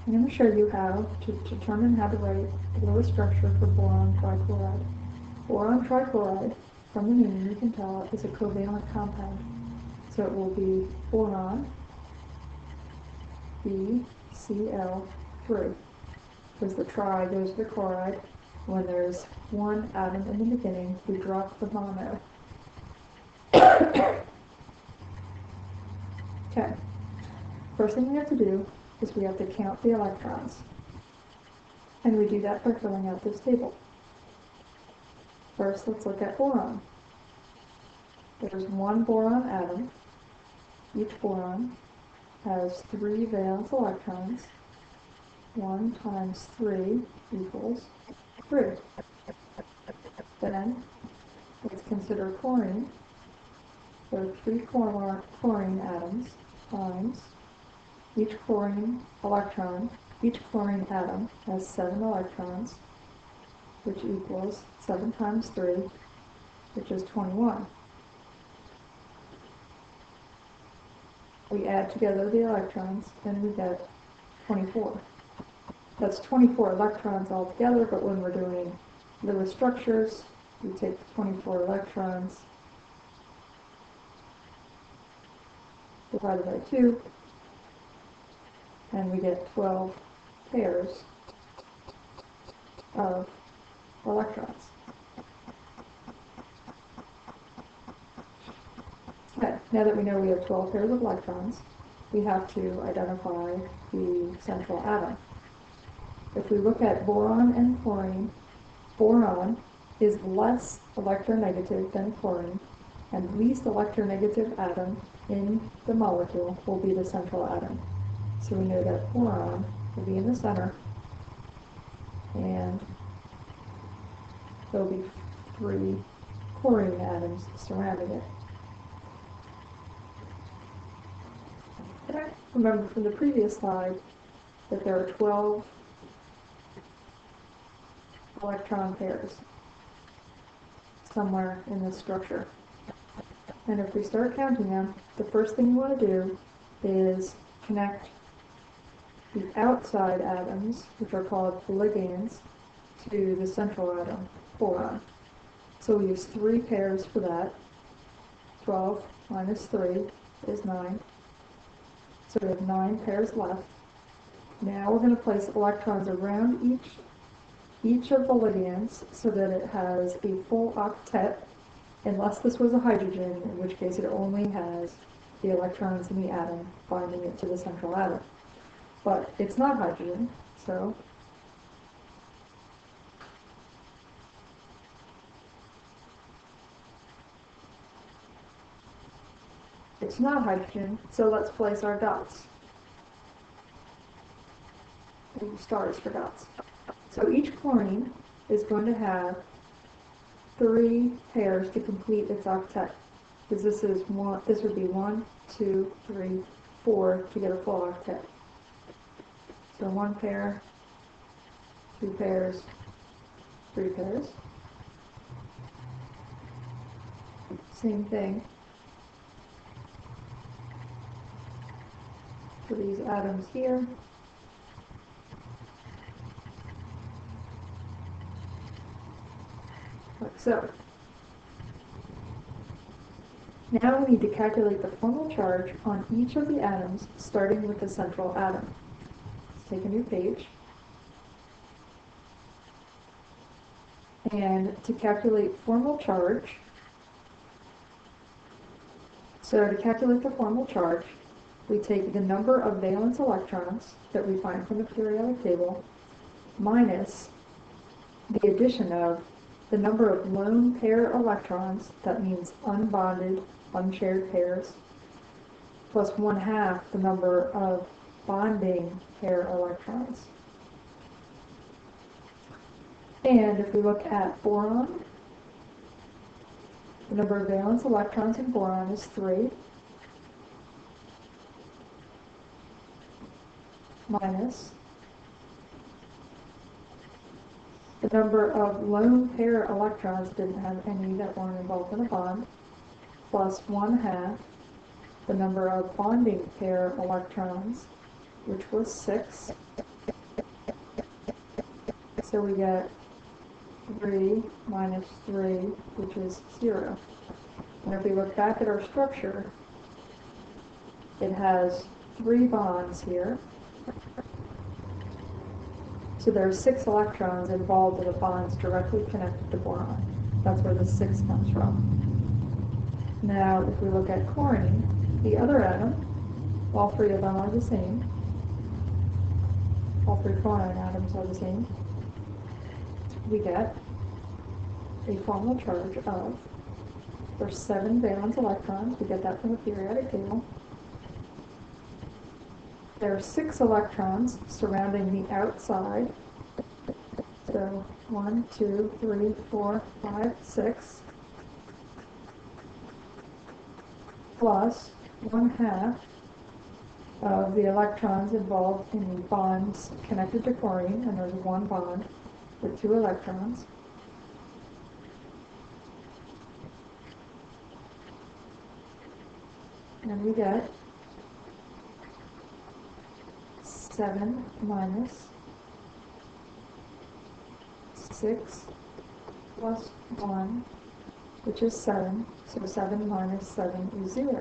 I'm going to show you how to determine how to write the lowest structure for boron trichloride. Boron trichloride, from the name you can tell, is a covalent compound. So it will be boron BCl3, because the tri goes to the chloride. When there's one atom in the beginning, we drop the mono. Okay, first thing we have to do is we have to count the electrons. And we do that by filling out this table. First, let's look at boron. There's one boron atom. Each boron has 3 valence electrons. 1 times 3 equals 3. Then, let's consider chlorine. There are 3 chlorine atoms times each chlorine atom has 7 electrons, which equals 7 times 3, which is 21. We add together the electrons, and we get 24. That's 24 electrons altogether, but when we're doing Lewis structures, we take 24 electrons divided by 2, and we get 12 pairs of electrons. Okay, now that we know we have 12 pairs of electrons, we have to identify the central atom. If we look at boron and chlorine, boron is less electronegative than chlorine, and the least electronegative atom in the molecule will be the central atom. So we know that boron will be in the center, and there will be 3 chlorine atoms surrounding it. Okay. Remember from the previous slide that there are 12 electron pairs somewhere in this structure. And if we start counting them, the first thing we want to do is connect the outside atoms, which are called ligands, to the central atom, boron. So we use 3 pairs for that. 12 minus 3 is 9. So we have 9 pairs left. Now we're going to place electrons around each of the ligands so that it has a full octet, unless this was a hydrogen, in which case it only has the electrons in the atom binding it to the central atom. But it's not hydrogen, so let's place our dots. We use stars for dots. So each chlorine is going to have 3 pairs to complete its octet, because this would be 1, 2, 3, 4 to get a full octet. So 1 pair, 2 pairs, 3 pairs. Same thing for these atoms here. Like so. Now we need to calculate the formal charge on each of the atoms, starting with the central atom. Let's take a new page. And to calculate formal charge, we take the number of valence electrons that we find from the periodic table minus the addition of the number of lone pair electrons, that means unbonded, unshared pairs, plus 1/2 the number of bonding pair electrons. And if we look at boron, the number of valence electrons in boron is 3, minus the number of lone pair electrons, didn't have any that weren't involved in a bond, plus 1/2 the number of bonding pair electrons, which was 6. So we get 3 minus 3, which is 0. And if we look back at our structure, it has 3 bonds here. So there are 6 electrons involved in the bonds directly connected to boron. That's where the 6 comes from. Now, if we look at chlorine, the other atom, all 3 of them are the same. All 3 chlorine atoms are the same. We get a formal charge of, there's 7 valence electrons. We get that from the periodic table. There are 6 electrons surrounding the outside. So 1, 2, 3, 4, 5, 6. Plus 1/2 of the electrons involved in the bonds connected to chlorine, and there's 1 bond with 2 electrons. And we get 7 minus 6 plus 1, which is 7. So 7 minus 7 is 0.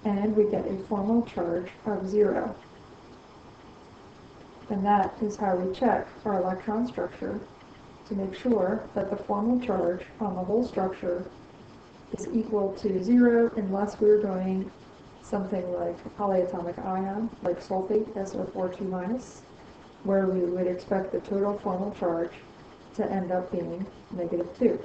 And we get a formal charge of 0. And that is how we check our electron structure to make sure that the formal charge on the whole structure is equal to 0, unless we're doing something like a polyatomic ion, like sulfate, SO4 2-, where we would expect the total formal charge to end up being -2.